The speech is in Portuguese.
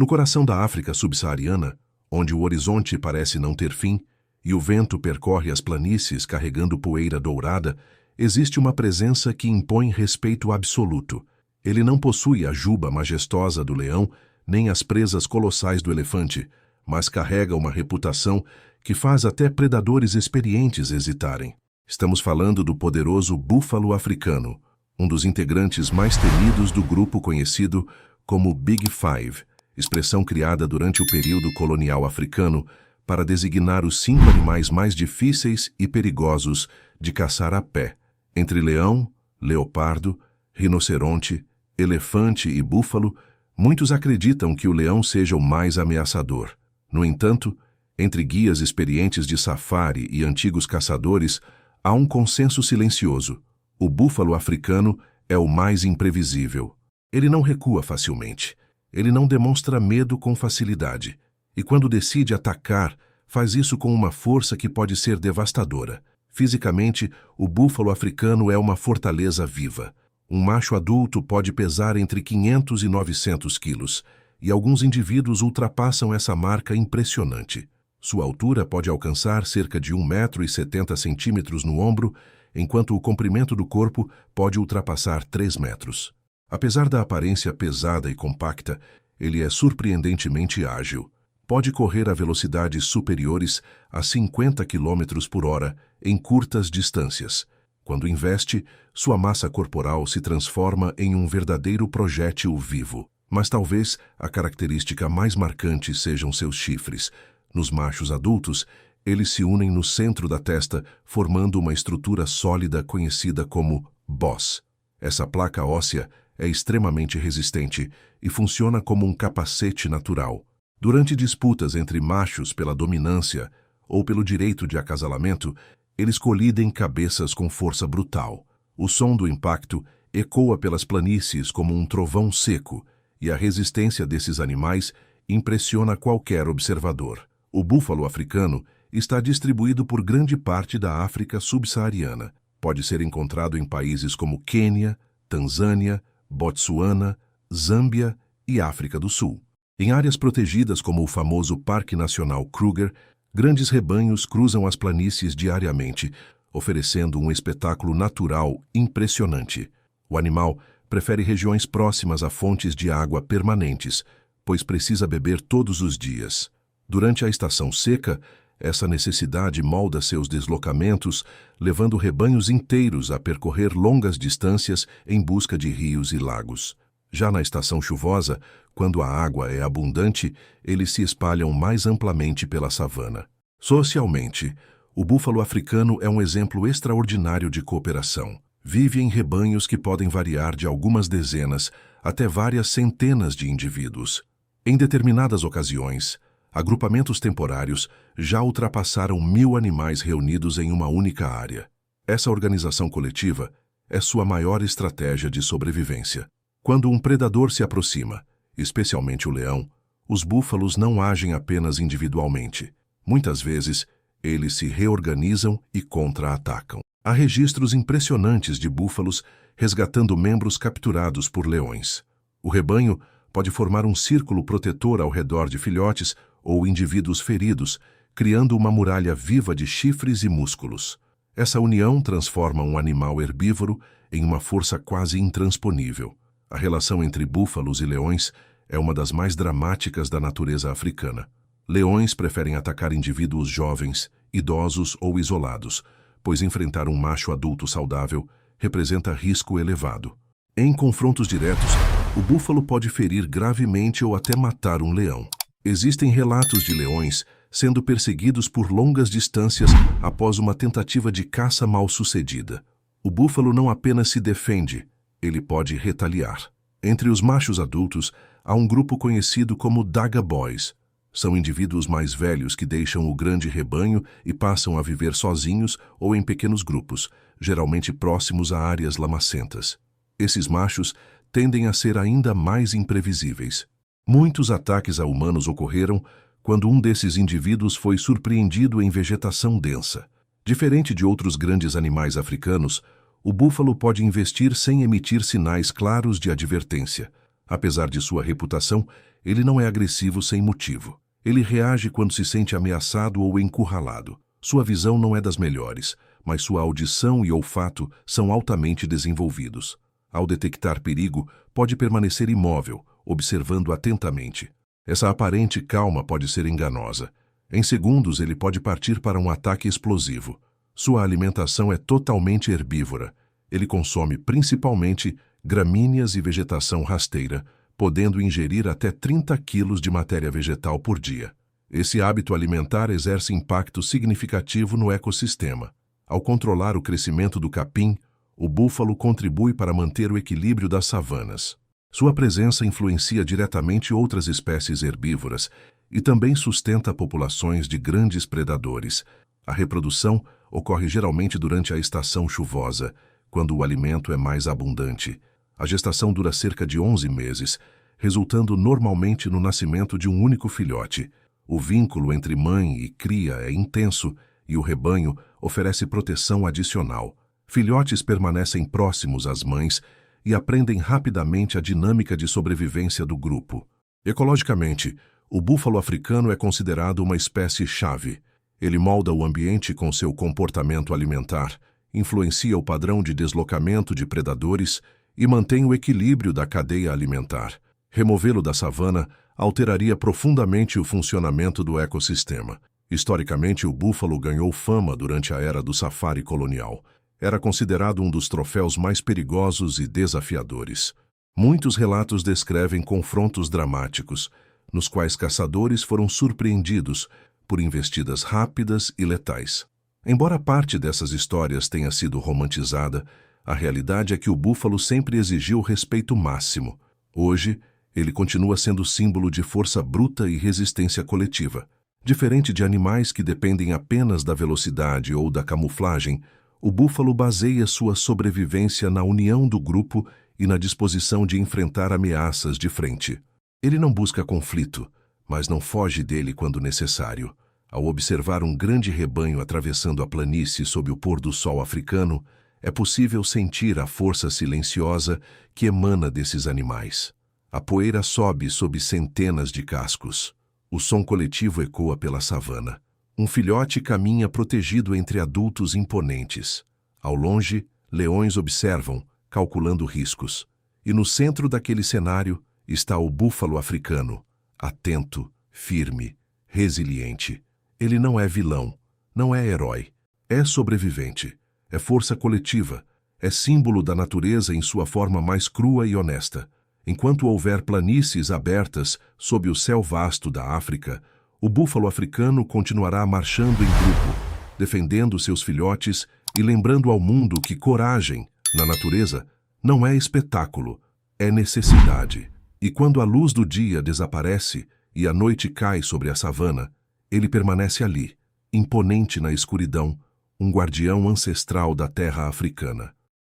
No coração da África subsaariana, onde o horizonte parece não ter fim e o vento percorre as planícies carregando poeira dourada, existe uma presença que impõe respeito absoluto. Ele não possui a juba majestosa do leão, nem as presas colossais do elefante, mas carrega uma reputação que faz até predadores experientes hesitarem. Estamos falando do poderoso búfalo africano, um dos integrantes mais temidos do grupo conhecido como Big Five, expressão criada durante o período colonial africano para designar os 5 animais mais difíceis e perigosos de caçar a pé, entre leão, leopardo, rinoceronte, elefante e búfalo. Muitos acreditam que o leão seja o mais ameaçador. No entanto, entre guias experientes de safari e antigos caçadores, há um consenso silencioso. O búfalo africano é o mais imprevisível. Ele não recua facilmente. Ele não demonstra medo com facilidade. E quando decide atacar, faz isso com uma força que pode ser devastadora. Fisicamente, o búfalo africano é uma fortaleza viva. Um macho adulto pode pesar entre 500 e 900 quilos, e alguns indivíduos ultrapassam essa marca impressionante. Sua altura pode alcançar cerca de 1,70 m no ombro, enquanto o comprimento do corpo pode ultrapassar 3 metros. Apesar da aparência pesada e compacta, ele é surpreendentemente ágil. Pode correr a velocidades superiores a 50 km por hora em curtas distâncias. Quando investe, sua massa corporal se transforma em um verdadeiro projétil vivo. Mas talvez a característica mais marcante sejam seus chifres. Nos machos adultos, eles se unem no centro da testa, formando uma estrutura sólida conhecida como boss. Essa placa óssea é extremamente resistente e funciona como um capacete natural. Durante disputas entre machos pela dominância ou pelo direito de acasalamento, eles colidem cabeças com força brutal. O som do impacto ecoa pelas planícies como um trovão seco, e a resistência desses animais impressiona qualquer observador. O búfalo africano está distribuído por grande parte da África subsaariana. Pode ser encontrado em países como Quênia, Tanzânia, Botsuana, Zâmbia e África do Sul. Em áreas protegidas como o famoso Parque Nacional Kruger, grandes rebanhos cruzam as planícies diariamente, oferecendo um espetáculo natural impressionante. O animal prefere regiões próximas a fontes de água permanentes, pois precisa beber todos os dias. Durante a estação seca, essa necessidade molda seus deslocamentos, levando rebanhos inteiros a percorrer longas distâncias em busca de rios e lagos. Já na estação chuvosa, quando a água é abundante, eles se espalham mais amplamente pela savana. Socialmente, o búfalo africano é um exemplo extraordinário de cooperação. Vive em rebanhos que podem variar de algumas dezenas até várias centenas de indivíduos. Em determinadas ocasiões, agrupamentos temporários já ultrapassaram 1.000 animais reunidos em uma única área. Essa organização coletiva é sua maior estratégia de sobrevivência. Quando um predador se aproxima, especialmente o leão, os búfalos não agem apenas individualmente. Muitas vezes, eles se reorganizam e contra-atacam. Há registros impressionantes de búfalos resgatando membros capturados por leões. O rebanho pode formar um círculo protetor ao redor de filhotes ou indivíduos feridos, criando uma muralha viva de chifres e músculos. Essa união transforma um animal herbívoro em uma força quase intransponível. A relação entre búfalos e leões é uma das mais dramáticas da natureza africana. Leões preferem atacar indivíduos jovens, idosos ou isolados, pois enfrentar um macho adulto saudável representa risco elevado. Em confrontos diretos, o búfalo pode ferir gravemente ou até matar um leão. Existem relatos de leões sendo perseguidos por longas distâncias após uma tentativa de caça mal-sucedida. O búfalo não apenas se defende, ele pode retaliar. Entre os machos adultos, há um grupo conhecido como Daga Boys. São indivíduos mais velhos que deixam o grande rebanho e passam a viver sozinhos ou em pequenos grupos, geralmente próximos a áreas lamacentas. Esses machos tendem a ser ainda mais imprevisíveis. Muitos ataques a humanos ocorreram quando um desses indivíduos foi surpreendido em vegetação densa. Diferente de outros grandes animais africanos, o búfalo pode investir sem emitir sinais claros de advertência. Apesar de sua reputação, Ele não é agressivo sem motivo. Ele reage quando se sente ameaçado ou encurralado. Sua visão não é das melhores, mas sua audição e olfato são altamente desenvolvidos. Ao detectar perigo, pode permanecer imóvel, observando atentamente. Essa aparente calma pode ser enganosa. Em segundos, ele pode partir para um ataque explosivo. Sua alimentação é totalmente herbívora. Ele consome principalmente gramíneas e vegetação rasteira, podendo ingerir até 30 quilos de matéria vegetal por dia. Esse hábito alimentar exerce impacto significativo no ecossistema. Ao controlar o crescimento do capim, o búfalo contribui para manter o equilíbrio das savanas. Sua presença influencia diretamente outras espécies herbívoras e também sustenta populações de grandes predadores. A reprodução ocorre geralmente durante a estação chuvosa, quando o alimento é mais abundante. A gestação dura cerca de 11 meses, resultando normalmente no nascimento de um único filhote. O vínculo entre mãe e cria é intenso e o rebanho oferece proteção adicional. Filhotes permanecem próximos às mães e aprendem rapidamente a dinâmica de sobrevivência do grupo. Ecologicamente, o búfalo africano é considerado uma espécie-chave. Ele molda o ambiente com seu comportamento alimentar, influencia o padrão de deslocamento de predadores e mantém o equilíbrio da cadeia alimentar. Removê-lo da savana alteraria profundamente o funcionamento do ecossistema. Historicamente, o búfalo ganhou fama durante a era do safari colonial. Era considerado um dos troféus mais perigosos e desafiadores. Muitos relatos descrevem confrontos dramáticos, nos quais caçadores foram surpreendidos por investidas rápidas e letais. Embora parte dessas histórias tenha sido romantizada, a realidade é que o búfalo sempre exigiu respeito máximo. Hoje, ele continua sendo símbolo de força bruta e resistência coletiva. Diferente de animais que dependem apenas da velocidade ou da camuflagem, o búfalo baseia sua sobrevivência na união do grupo e na disposição de enfrentar ameaças de frente. Ele não busca conflito, mas não foge dele quando necessário. Ao observar um grande rebanho atravessando a planície sob o pôr do sol africano, é possível sentir a força silenciosa que emana desses animais. A poeira sobe sob centenas de cascos. O som coletivo ecoa pela savana. Um filhote caminha protegido entre adultos imponentes. Ao longe, leões observam, calculando riscos. E no centro daquele cenário está o búfalo africano, atento, firme, resiliente. Ele não é vilão, não é herói, é sobrevivente, é força coletiva, é símbolo da natureza em sua forma mais crua e honesta. Enquanto houver planícies abertas sob o céu vasto da África, o búfalo africano continuará marchando em grupo, defendendo seus filhotes e lembrando ao mundo que coragem, na natureza, não é espetáculo, é necessidade. E quando a luz do dia desaparece e a noite cai sobre a savana, ele permanece ali, imponente na escuridão, um guardião ancestral da terra africana.